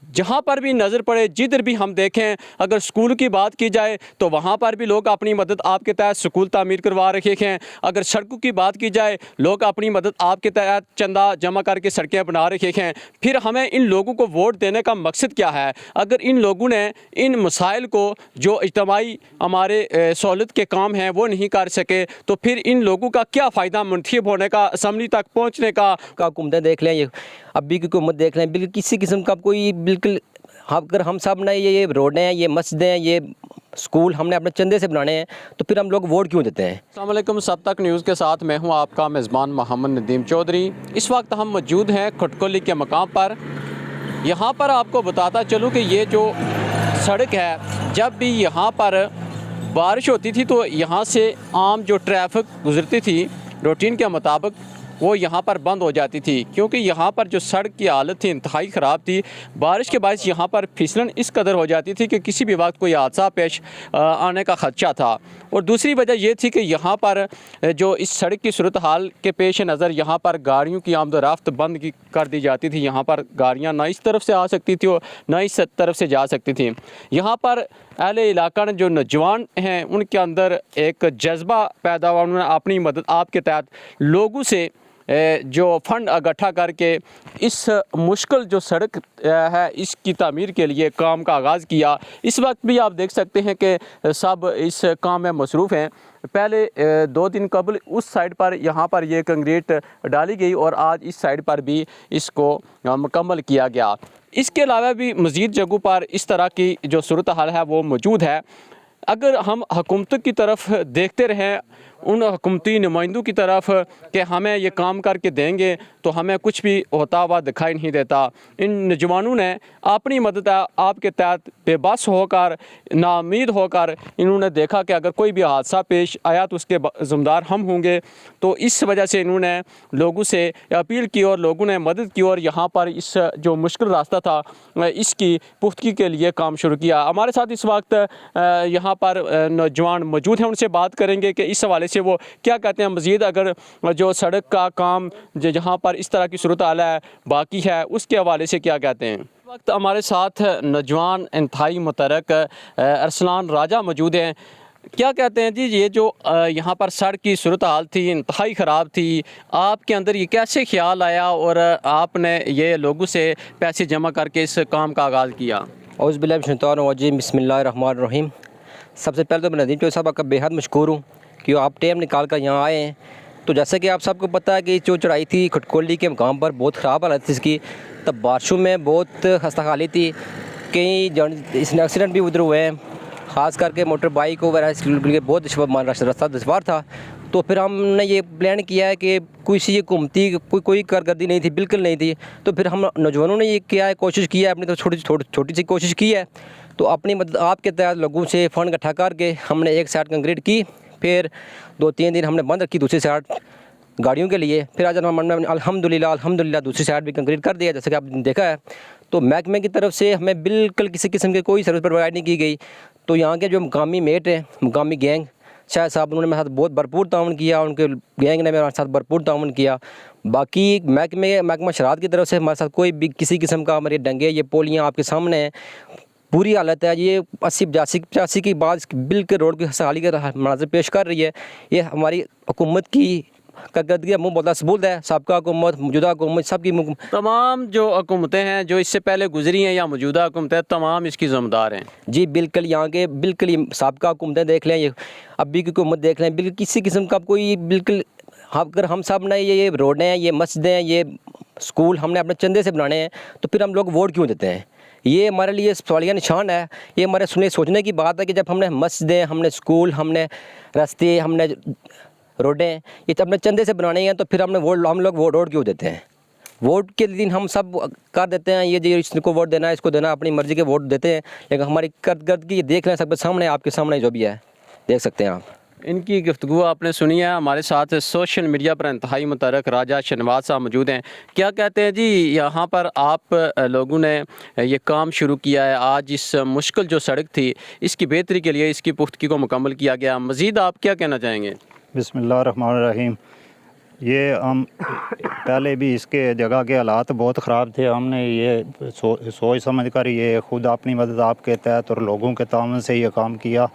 जहाँ पर भी नज़र पड़े, जिधर भी हम देखें, अगर स्कूल की बात की जाए तो वहाँ पर भी लोग अपनी मदद आपके तहत स्कूल तामीर करवा रखे हैं। अगर सड़कों की बात की जाए, लोग अपनी मदद आपके तहत चंदा जमा करके सड़कें बना रखे हैं। फिर हमें इन लोगों को वोट देने का मकसद क्या है? अगर इन लोगों ने इन मसाइल को, जो इज्तमाही हमारे सहूलत के काम हैं, वो नहीं कर सके, तो फिर इन लोगों का क्या फ़ायदा मुंतखब होने का, असम्बली तक पहुँचने का? हुकूमतें देख लें, ये अभी की हुकूमत देख लें, बिल्कुल किसी किस्म का कोई बिल्कुल, अगर हम सब ने ये रोडें हैं, ये मस्जिदें हैं, ये स्कूल हमने अपने चंदे से बनाने हैं, तो फिर हम लोग वोट क्यों देते हैं? अस्सलाम वालेकुम, सब तक न्यूज़ के साथ मैं हूं आपका मेज़बान मोहम्मद नदीम चौधरी। इस वक्त हम मौजूद हैं खटकोली के मकाम पर। यहां पर आपको बताता चलूं कि ये जो सड़क है, जब भी यहां पर बारिश होती थी तो यहां से आम जो ट्रैफिक गुजरती थी रूटीन के मुताबिक, वो यहाँ पर बंद हो जाती थी, क्योंकि यहाँ पर जो सड़क की हालत थी इंतहाई ख़राब थी। बारिश के बायस यहाँ पर फिसलन इस कदर हो जाती थी कि किसी भी वक्त कोई हादसा पेश आने का ख़दशा था। और दूसरी वजह ये थी कि यहाँ पर जो इस सड़क की सूरत हाल के पेश नज़र यहाँ पर गाड़ियों की आमदोरफ्त बंद कर दी जाती थी। यहाँ पर गाड़ियाँ ना इस तरफ से आ सकती थी और ना इस तरफ से जा सकती थी। यहाँ पर अहले इलाका जो नौजवान हैं, उनके अंदर एक जज्बा पैदा हुआ। उन्होंने अपनी मदद आपके तहत लोगों से जो फ़ंड इकट्ठा करके इस मुश्किल जो सड़क है, इसकी तामीर के लिए काम का आगाज़ किया। इस वक्त भी आप देख सकते हैं कि सब इस काम में मसरूफ़ हैं। पहले 2 दिन कबल उस साइड पर यहाँ पर ये कंक्रीट डाली गई और आज इस साइड पर भी इसको मुकम्मल किया गया। इसके अलावा भी मज़ीद जगहों पर इस तरह की जो सूरत हाल है वो मौजूद है। अगर हम हुकूमत की तरफ देखते रहें, उन हुकूमती नुमाइंदों की तरफ कि हमें ये काम करके देंगे, तो हमें कुछ भी होता हुआ दिखाई नहीं देता। इन नौजवानों ने अपनी मदद आपके तहत बेबस होकर, नाउम्मीद होकर, इन्होंने देखा कि अगर कोई भी हादसा पेश आया तो उसके ज़िम्मेदार हम होंगे। तो इस वजह से इन्होंने लोगों से अपील की और लोगों ने मदद की और यहाँ पर इस जो मुश्किल रास्ता था, इसकी पुख्तगी के लिए काम शुरू किया। हमारे साथ इस वक्त यहाँ पर नौजवान मौजूद हैं, उनसे बात करेंगे कि इस हवाले से वो क्या कहते हैं। मज़ीद अगर जो सड़क का काम जहाँ पर इस तरह की सूरत हाल है बाकी है, उसके हवाले से क्या कहते हैं। इस वक्त हमारे साथ नौजवान इंतहाई मुतरक अरसलान राजा मौजूद हैं। क्या कहते हैं जी, ये जो यहाँ पर सड़क की सूरत हाल थी, इंतहाई ख़राब थी, आपके अंदर ये कैसे ख्याल आया और आपने ये लोगों से पैसे जमा करके इस काम का आगाज़ किया? औज़ु बिल्लाहि मिनश शैतानिर रजीम, बिस्मिल्लाहिर्रहमानिर्रहीम। सबसे पहले तो मैं नदीम चौधरी साहब आपका बेहद मशकूर हूँ कि आप टाइम निकाल कर यहाँ आए हैं। तो जैसे कि आप सबको पता है कि जो चढ़ाई थी खटकोली के मकाम पर, बहुत ख़राब हालत थी इसकी। तब बारिशों में बहुत खस्ता हाली थी, कई इसमें एक्सीडेंट भी उधर हुए हैं, ख़ास करके मोटर बाइक वगैरह बहुत रास्ता दुश्वार था। तो फिर हमने ये प्लान किया है कि किसी हुकूमती कोई कारकर्दगी नहीं थी, बिल्कुल नहीं थी। तो फिर हम नौजवानों ने ये किया है, कोशिश की है, अपनी तो छोटी सी कोशिश की है। तो अपनी मदद आपके तहत लोगों से फ़ंड इकट्ठा करके हमने एक साइड कंक्रीट की, फिर 2-3 दिन हमने बंद रखी दूसरी साइड गाड़ियों के लिए। फिर आज हमने अल्हम्दुलिल्लाह दूसरी साइड भी कंक्रीट कर दिया, जैसे कि आपने देखा है। तो महकमे की तरफ से हमें बिल्कुल किसी किस्म की कोई सर्विस प्रोवाइड नहीं की गई। तो यहाँ के जो मुकामी मेट हैं, मुकामी गैंग शाह साहब, उन्होंने मेरे साथ बहुत भरपूर ताउन किया, उनके गैंग ने मेरे साथ भरपूर ताउन किया। बाकी महकमा शरात की तरफ से हमारे साथ कोई भी किसी किस्म का, हमारे डंगे, ये पोलियाँ आपके सामने हैं, बुरी हालत है। ये 80-85 की बाद बिल्कुल रोड की हाली का मनाज़र पेश कर रही है। ये हमारी हुकूमत की कारकर्दगी मुँह बोलता सबूत है। सबका हुकूमत, मौजूदा हुकूमत, सबकी तमाम जो हुकूमतें हैं जो इससे पहले गुजरी हैं या मौजूदा हुकूमतें, तमाम इसकी ज़िम्मेदार हैं। जी बिल्कुल, यहाँ के बिल्कुल सबका हुकूमतें देख लें, ये अभी की हुकूमत देख लें, बिल्कुल किसी किस्म का कोई बिल्कुल, अगर हम सब ने ये रोडें हैं, ये मस्जिदें हैं, ये स्कूल हमने अपने चंदे से बनाने हैं, तो फिर हम लोग वोट क्यों देते हैं? ये हमारे लिए सवालिया निशान है। ये हमारे सोचने की बात है कि जब हमने मस्जिदें, हमने स्कूल, हमने रास्ते, हमने रोडें ये तो अपने चंदे से बनाने हैं, तो फिर हम लोग वोट क्यों देते हैं? वोट के दिन हम सब कर देते हैं, ये इसको वोट देना है, इसको देना, अपनी मर्ज़ी के वोट देते हैं। लेकिन हमारी कारकर्दगी देख लें, सब सामने, आपके सामने जो भी है देख सकते हैं आप। इनकी गुफ्तगू आपने सुनी है। हमारे साथ सोशल मीडिया पर इंतहाई मुतरक राजा शहनवाज साहब मौजूद हैं। क्या कहते हैं जी, यहाँ पर आप लोगों ने ये काम शुरू किया है, आज इस मुश्किल जो सड़क थी इसकी बेहतरी के लिए इसकी पुख्तगी को मुकम्मल किया गया, मज़ीद आप क्या कहना चाहेंगे? बिस्मिल्लाहिर्रहमानिर्रहीम। ये हम पहले भी इसके जगह के हालात बहुत ख़राब थे। हमने ये सोच समझ कर ये ख़ुद अपनी मदद आपके तहत और लोगों के तावन से ये काम किया।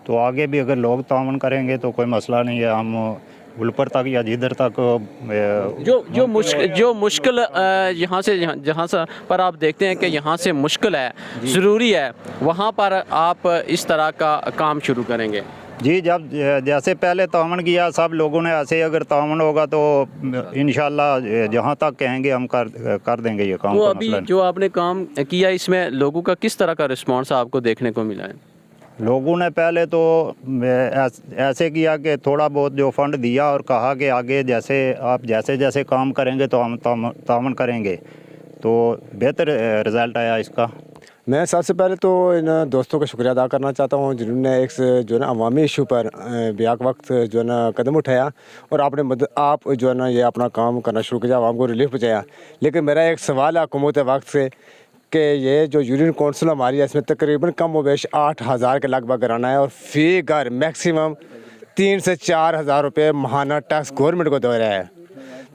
तो आगे भी अगर लोग तावन करेंगे तो कोई मसला नहीं है। हम गुलपर तक या जिधर तक जो मुश्किल यहाँ से जहाँ से पर आप देखते हैं कि यहाँ से मुश्किल है, ज़रूरी है, वहाँ पर आप इस तरह का काम शुरू करेंगे। जी, जब जैसे पहले तावन किया सब लोगों ने, ऐसे अगर तावन होगा तो इंशाल्लाह जहाँ तक कहेंगे हम कर देंगे ये काम। तो अभी जो आपने काम किया इसमें लोगों का किस तरह का रिस्पांस आपको देखने को मिला है? लोगों ने पहले तो ऐसे किया कि थोड़ा बहुत जो फंड दिया और कहा कि आगे जैसे आप जैसे काम करेंगे तो हम तावन करेंगे, तो बेहतर रिज़ल्ट आया इसका। मैं सबसे पहले तो इन दोस्तों का शुक्रिया अदा करना चाहता हूँ जिन्होंने एक जो है ना अवामी इशू पर बेहक वक्त जो है ना कदम उठाया और आपने आप जो है ना ये अपना काम करना शुरू किया, आवाम को रिलीफ पहुँचाया। लेकिन मेरा एक सवाल है हुकूमत वक्त से कि ये जो यूनियन कौंसिल हमारी है इसमें तकरीबन कम व बेश 8,000 के लगभग घराना है और फ़ी घर मैक्सिमम 3 से 4 हज़ार रुपये माहाना टैक्स गवर्नमेंट को दे रहा है।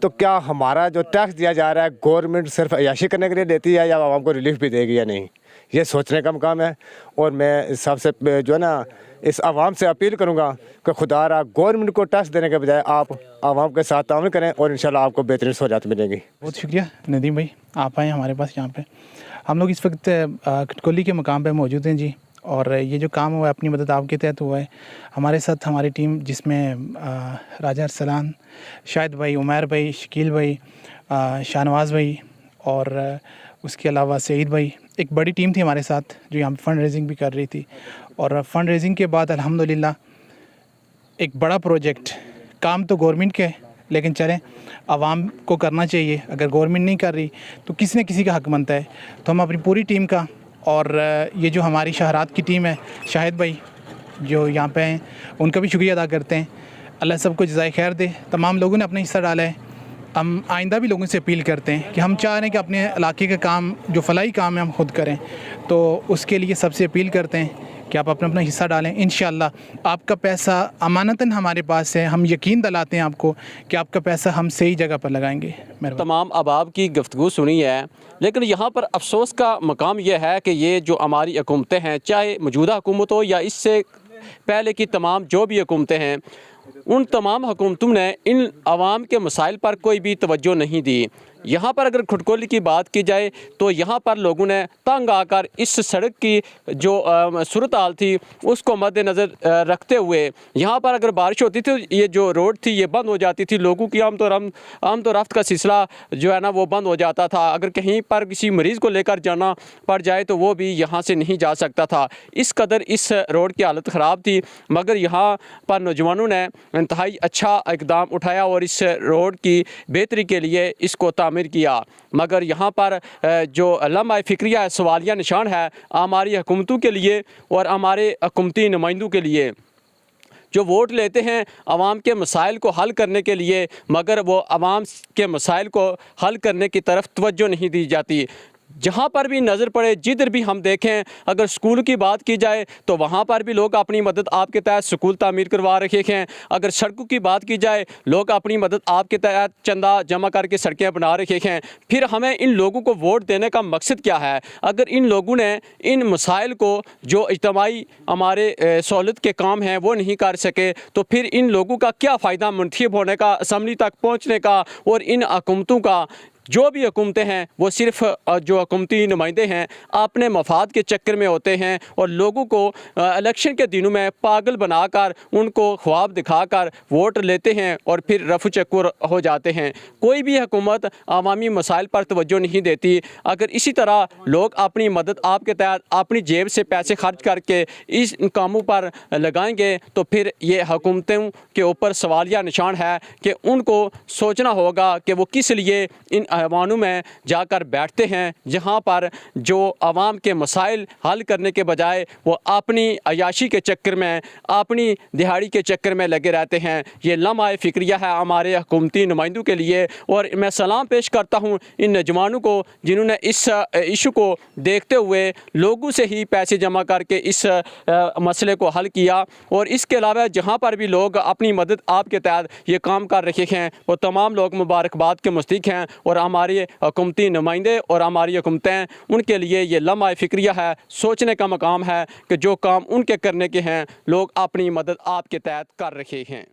तो क्या हमारा जो टैक्स दिया जा रहा है गवर्नमेंट सिर्फ अयाशी करने के लिए देती है या आवाम को रिलीफ भी देगी या नहीं, ये सोचने का मकाम है। और मैं सबसे जो है ना इस आवाम से अपील करूँगा कि खुदारा गवर्नमेंट को टैक्स देने के बजाय आप आवाम के साथ ताउन करें और इंशाल्लाह आपको बेहतरीन सहूलियत मिलेगी। बहुत शुक्रिया नदीम भाई, आप आए हमारे पास यहाँ पे। हम लोग इस वक्त खटकोली के मकाम पे मौजूद हैं जी, और ये जो काम हुआ है अपनी मदद आपके तहत हुआ है। हमारे साथ हमारी टीम जिसमें राजा अरसलान, शाहिद भाई, उमैर भाई, शकील भाई, शाहनवाज़ भाई और उसके अलावा सईद भाई, एक बड़ी टीम थी हमारे साथ जो यहाँ पे फ़ंड रेजिंग भी कर रही थी। और फ़ंड रेजिंग के बाद अल्हम्दुलिल्लाह एक बड़ा प्रोजेक्ट, काम तो गवर्नमेंट के लेकिन चलें आवाम को करना चाहिए। अगर गवर्नमेंट नहीं कर रही तो किसी न किसी का हक बनता है। तो हम अपनी पूरी टीम का और ये जो हमारी शहरात की टीम है, शाहिद भाई जो यहाँ पे हैं, उनका भी शुक्रिया अदा करते हैं। अल्लाह सबको जज़ाए खैर दे। तमाम लोगों ने अपना हिस्सा डाला है। हम आइंदा भी लोगों से अपील करते हैं कि हम चाह रहे हैं कि अपने इलाके का काम जो फलाई काम है हम खुद करें, तो उसके लिए सबसे अपील करते हैं कि आप अपना अपना हिस्सा डालें। इंशाअल्लाह आपका पैसा अमानतन हमारे पास है। हम यकीन दिलाते हैं आपको कि आपका पैसा हम सही जगह पर लगाएंगे। तमाम अहबाब की गुफ्तगू सुनी है, लेकिन यहाँ पर अफसोस का मकाम यह है कि ये जो हमारी हुकूमतें हैं, चाहे मौजूदा हुकूमत हो या इससे पहले की तमाम जो भी हुकूमतें हैं, उन तमाम हुकूमतों ने इन आवाम के मसाइल पर कोई भी तवज्जो नहीं दी। यहाँ पर अगर खटकोली की बात की जाए तो यहाँ पर लोगों ने तंग आकर इस सड़क की जो सूरत हाल थी उसको मद्देनज़र रखते हुए यहाँ पर अगर बारिश होती थी ये जो रोड थी ये बंद हो जाती थी। लोगों की आम तो रफ्त का सिलसिला जो है ना वो बंद हो जाता था। अगर कहीं पर किसी मरीज़ को लेकर जाना पड़ जाए तो वो भी यहाँ से नहीं जा सकता था। इस कदर इस रोड की हालत ख़राब थी, मगर यहाँ पर नौजवानों ने इंतहाई अच्छा इक़दाम उठाया और इस रोड की बेहतरी के लिए इसको तामीर किया। मगर यहाँ पर जो लम्हा फ़िक्रिया सवालिया निशान है हमारी हुकूमतों के लिए और हमारे हुकूमती नुमाइंदों के लिए, जो वोट लेते हैं आवाम के मसाइल को हल करने के लिए, मगर वो आवाम के मसाइल को हल करने की तरफ तवज्जो नहीं दी जाती। जहाँ पर भी नज़र पड़े, जिधर भी हम देखें, अगर स्कूल की बात की जाए तो वहाँ पर भी लोग अपनी मदद आपके तहत स्कूल तामीर करवा रखे हैं। अगर सड़कों की बात की जाए लोग अपनी मदद आपके तहत चंदा जमा करके सड़कें बना रखे हैं। फिर हमें इन लोगों को वोट देने का मकसद क्या है? अगर इन लोगों ने इन मसाइल को जो इज्तमाई हमारे सहूलत के काम हैं वो नहीं कर सके तो फिर इन लोगों का क्या फ़ायदा मुंतखब होने का, असम्बली तक पहुँचने का? और इन हुकूमतों का जो भी हुकूमतें हैं वो सिर्फ जो हुकूमती नुमाइंदे हैं अपने मफाद के चक्कर में होते हैं और लोगों को इलेक्शन के दिनों में पागल बनाकर उनको ख्वाब दिखाकर वोट लेते हैं और फिर रफू चक्कर हो जाते हैं। कोई भी हुकूमत आवामी मसाइल पर तवज्जो नहीं देती। अगर इसी तरह लोग अपनी मदद आपके तहत अपनी जेब से पैसे खर्च करके इस कामों पर लगाएंगे तो फिर ये हुकूमतों के ऊपर सवालिया निशान है कि उनको सोचना होगा कि वो किस लिए इन ऐवानों में जाकर बैठते हैं, जहाँ पर जो आवाम के मसाइल हल करने के बजाय वो अपनी अयाशी के चक्कर में, अपनी दिहाड़ी के चक्कर में लगे रहते हैं। ये लम्हा फ़िक्रिया है हमारे हुकूमती नुमाइंदों के लिए, और मैं सलाम पेश करता हूँ इन नौजवानों को जिन्होंने इस इशू को देखते हुए लोगों से ही पैसे जमा करके इस मसले को हल किया। और इसके अलावा जहाँ पर भी लोग अपनी मदद आपके तहत ये काम कर रहे हैं, वो तमाम लोग मुबारकबाद के मुस्तहिक हैं, और हमारे हुकूमती नुमाइंदे और हमारी हुकूमतें, उनके लिए ये लम्हा फ़िक्रिया है, सोचने का मकाम है कि जो काम उनके करने के हैं लोग अपनी मदद आपके तहत कर रहे हैं।